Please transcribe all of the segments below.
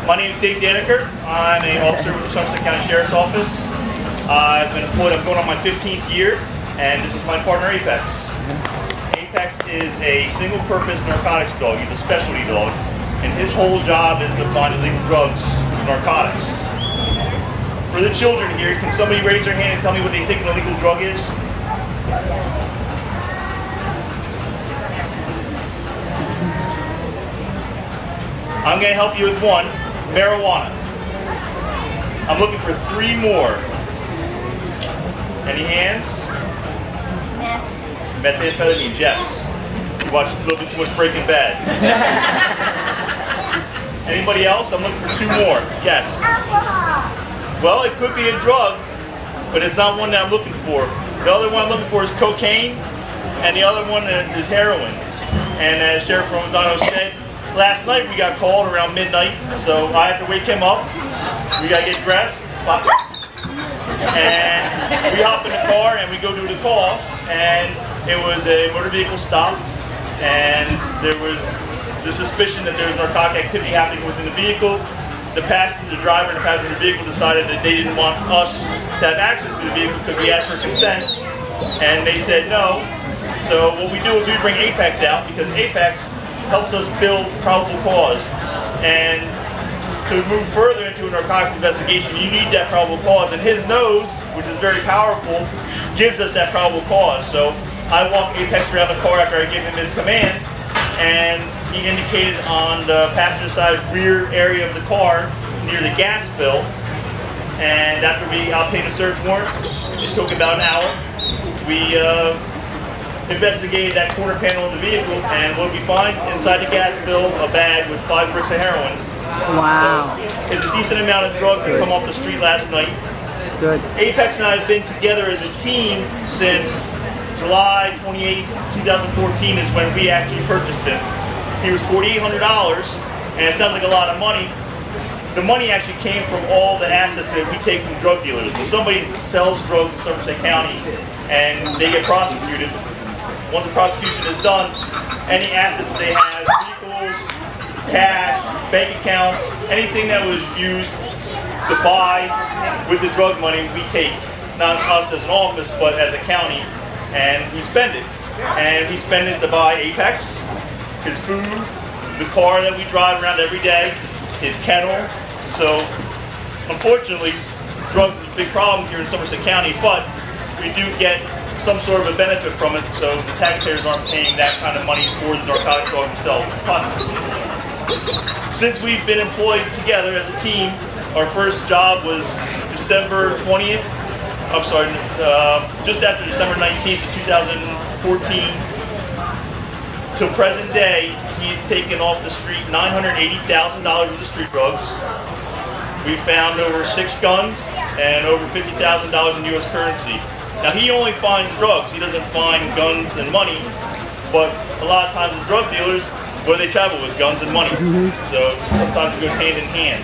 My name is Dave Daniker. I'm an officer with the Somerset County Sheriff's Office. I've been employed, I'm going on my 15th year, and this is my partner Apex. Apex is a single-purpose narcotics dog. He's a specialty dog, and his whole job is to find illegal drugs and narcotics. For the children here, can somebody raise their hand and tell me what they think an illegal drug is? I'm going to help you with one. Marijuana. I'm looking for 3 more. Any hands? Methamphetamine, Jess. You watched a little bit too much Breaking Bad. Anybody else? I'm looking for 2 more. Yes. Well, it could be a drug, but it's not one that I'm looking for. The other one I'm looking for is cocaine, and the other one is heroin. And as Sheriff Romano said, last night we got called around midnight, so I had to wake him up. We got to get dressed, and we hop in the car and we go do the call, and it was a motor vehicle stop, and there was the suspicion that there was narcotic activity happening within the vehicle. The driver and the passenger vehicle decided that they didn't want us to have access to the vehicle because we asked for consent, and they said no. So what we do is we bring Apex out because Apex helps us build probable cause. And to move further into a narcotics investigation, you need that probable cause. And his nose, which is very powerful, gives us that probable cause. So I walk Apex around the car after I give him his command, and he indicated on the passenger side rear area of the car near the gas fill. And after we obtained a search warrant, it took about an hour. We investigated that quarter panel of the vehicle, and what we find inside the gas bill, a bag with 5 bricks of heroin. Wow. So it's a decent amount of drugs that come off the street last night. Good. Apex and I have been together as a team since July 28, 2014 is when we actually purchased him. He was $4,800, and it sounds like a lot of money. The money actually came from all the assets that we take from drug dealers. When somebody sells drugs in Somerset County and they get prosecuted, once the prosecution is done, any assets that they have, vehicles, cash, bank accounts, anything that was used to buy with the drug money, we take. Not us as an office, but as a county, and we spend it. And we spend it to buy Apex, his food, the car that we drive around every day, his kennel. So, unfortunately, drugs is a big problem here in Somerset County, but we do get some sort of a benefit from it, so the taxpayers aren't paying that kind of money for the narcotic dog himself. Since we've been employed together as a team, our first job was December 20th, I'm sorry, just after December 19th of 2014. Till present day, he's taken off the street $980,000 worth of street drugs. We found over 6 guns and over $50,000 in U.S. currency. Now he only finds drugs, he doesn't find guns and money, but a lot of times the drug dealers, where they travel with guns and money. So sometimes it goes hand in hand.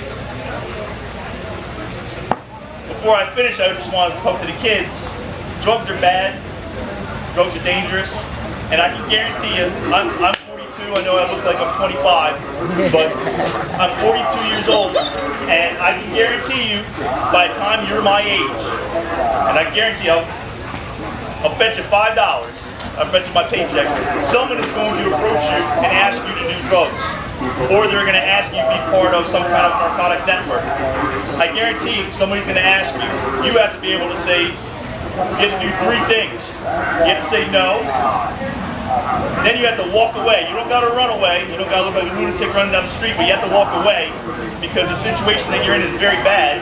Before I finish, I just want to talk to the kids. Drugs are bad, drugs are dangerous, and I can guarantee you, I'm 42, I know I look like I'm 25, but I'm 42 years old, and I can guarantee you, by the time you're my age, and I guarantee you, I'll bet you $5, I'll bet you my paycheck, someone is going to approach you and ask you to do drugs. Or they're going to ask you to be part of some kind of narcotic network. I guarantee you, somebody's going to ask you, you have to be able to say, you have to do 3 things. You have to say no, then you have to walk away. You don't got to run away, you don't got to look like a lunatic running down the street, but you have to walk away because the situation that you're in is very bad.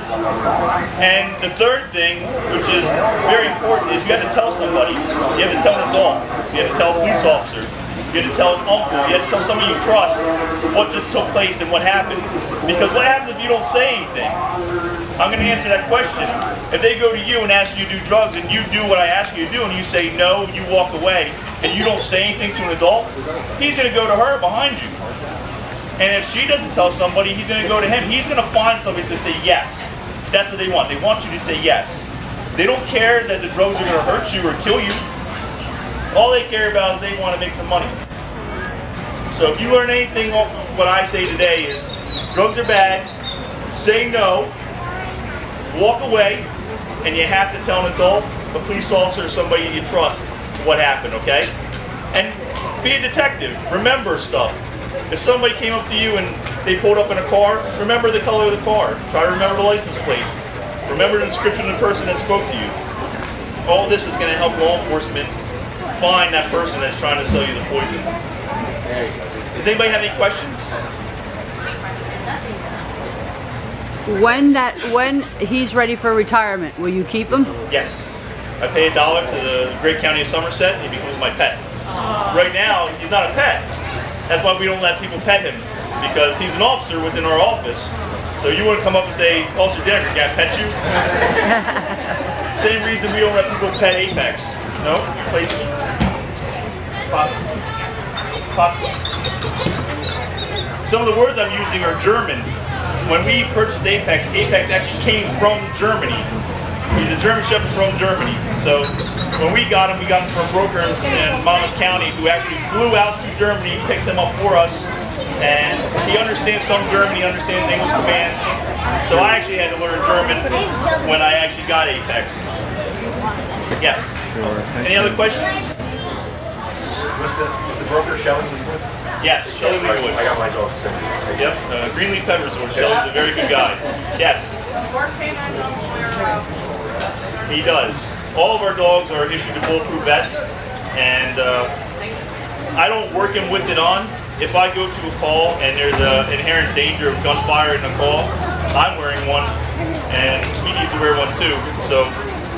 And the third thing, which is very important, is you have to tell somebody. You have to tell an adult. You have to tell a police officer. You have to tell an uncle. You have to tell somebody you trust what just took place and what happened. Because what happens if you don't say anything? I'm going to answer that question. If they go to you and ask you to do drugs and you do what I ask you to do and you say no, you walk away, and you don't say anything to an adult, he's going to go to her behind you. And if she doesn't tell somebody, he's going to go to him. He's going to find somebody to say yes. That's what they want. They want you to say yes. They don't care that the drugs are going to hurt you or kill you. All they care about is they want to make some money. So if you learn anything off of what I say today is, drugs are bad, say no, walk away, and you have to tell an adult, a police officer, or somebody you trust what happened, okay? And be a detective, remember stuff. If somebody came up to you and they pulled up in a car, remember the color of the car. Try to remember the license plate. Remember the description of the person that spoke to you. All this is going to help law enforcement find that person that's trying to sell you the poison. Does anybody have any questions? When he's ready for retirement, will you keep him? Yes. I pay $1 to the great county of Somerset, and he becomes my pet. Right now, he's not a pet. That's why we don't let people pet him, because he's an officer within our office. So you want to come up and say, Officer Denner, can I pet you? Same reason we don't let people pet Apex. No? Place. Pots. Pots. Some of the words I'm using are German. When we purchased Apex, Apex actually came from Germany. He's a German Shepherd from Germany. So when we got him from a broker in Monmouth County who actually flew out to Germany, picked him up for us, and he understands some German, he understands English command. So I actually had to learn German when I actually got Apex. Yes. Any other questions? Was the broker Shelley Leawood? Yes, Shelley Leawood. I got my dog Cindy. Yep, Greenleaf Pepper Sword. Shelley's a very good guy. Yes. He does. All of our dogs are issued a bulletproof vest, and I don't work him with it on. If I go to a call and there's an inherent danger of gunfire in the call, I'm wearing one, and he needs to wear one too. So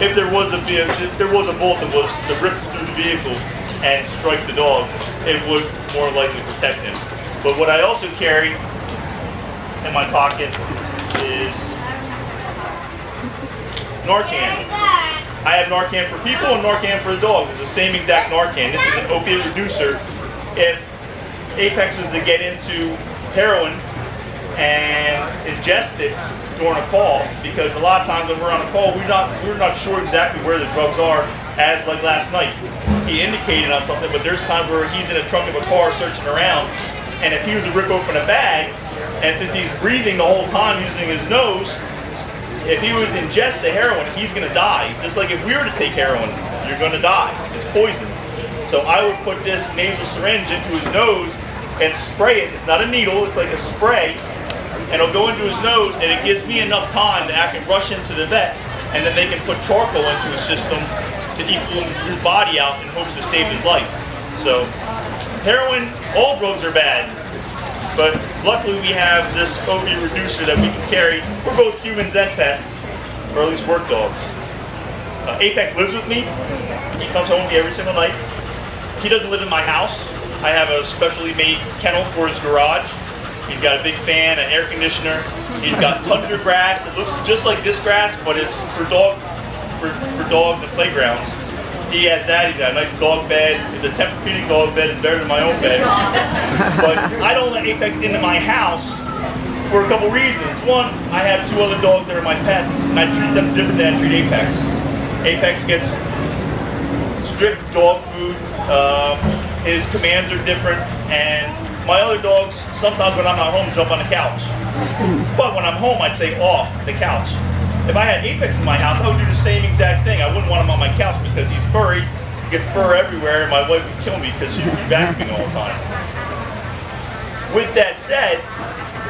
if there was a bullet that was to rip through the vehicle and strike the dog, it would more likely protect him. But what I also carry in my pocket is Narcan. I have Narcan for people and Narcan for the dogs. It's the same exact Narcan. This is an opiate reducer. If Apex was to get into heroin and ingest it during a call, because a lot of times when we're on a call, we're not sure exactly where the drugs are. As like last night, he indicated on something, but there's times where he's in the trunk of a car searching around, and if he was to rip open a bag, and since he's breathing the whole time using his nose, if he would ingest the heroin, he's going to die. Just like if we were to take heroin, you're going to die. It's poison. So I would put this nasal syringe into his nose and spray it. It's not a needle, it's like a spray, and it'll go into his nose, and it gives me enough time that I can rush him to the vet, and then they can put charcoal into his system to equal his body out in hopes to save his life. So heroin, all drugs are bad, but luckily we have this opiate reducer that we can carry for both humans and pets, or at least work dogs. Apex lives with me. He comes home with me every single night. He doesn't live in my house. I have a specially made kennel for his garage. He's got a big fan, an air conditioner. He's got tundra grass. It looks just like this grass, but it's for dogs and playgrounds. He has that. He's got a nice dog bed. It's a Tempur-Pedic dog bed. It's better than my own bed. But I don't let Apex into my house for a couple reasons. One, I have 2 other dogs that are my pets, and I treat them different than I treat Apex. Apex gets strict dog food. His commands are different, and my other dogs, sometimes when I'm not home, jump on the couch. But when I'm home, I'd say off the couch. If I had Apex in my house, I would do the same exact thing. I wouldn't want him on my couch because he's furry, he gets fur everywhere, and my wife would kill me because she would be vacuuming all the time. With that said,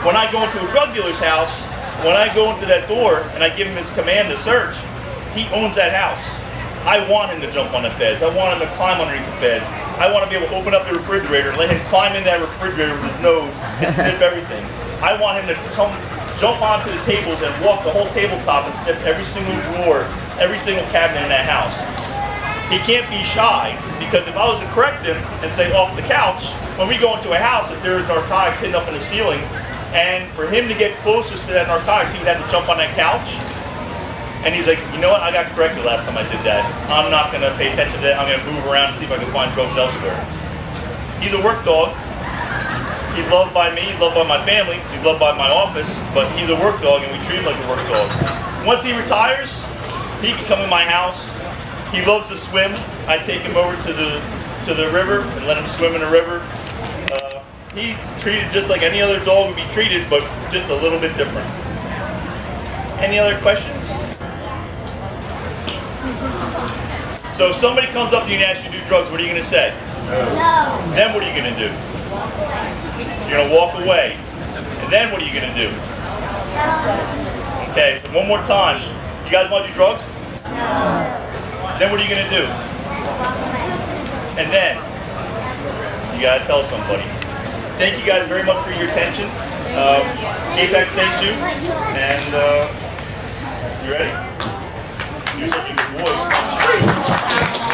when I go into a drug dealer's house, when I go into that door and I give him his command to search, he owns that house. I want him to jump on the beds. I want him to climb underneath the beds. I want to be able to open up the refrigerator and let him climb in that refrigerator with his nose and sniff everything. I want him to jump onto the tables and walk the whole tabletop and sniff every single drawer, every single cabinet in that house. He can't be shy, because if I was to correct him and say off the couch, when we go into a house, if there's narcotics hidden up in the ceiling, and for him to get closest to that narcotics, he would have to jump on that couch. And he's like, you know what, I got corrected last time I did that. I'm not going to pay attention to that. I'm going to move around and see if I can find drugs elsewhere. He's a work dog. He's loved by me, he's loved by my family, he's loved by my office, but he's a work dog and we treat him like a work dog. Once he retires, he can come in my house. He loves to swim. I take him over to the river and let him swim in the river. he's treated just like any other dog would be treated, but just a little bit different. Any other questions? So if somebody comes up to you and asks you to do drugs, what are you going to say? No. Then what are you going to do? You're going to walk away. And then what are you going to do? Okay, so one more time. You guys want to do drugs? Then what are you going to do? And then you got to tell somebody. Thank you guys very much for your attention. Apex thanks you. And you ready? You're such a good boy.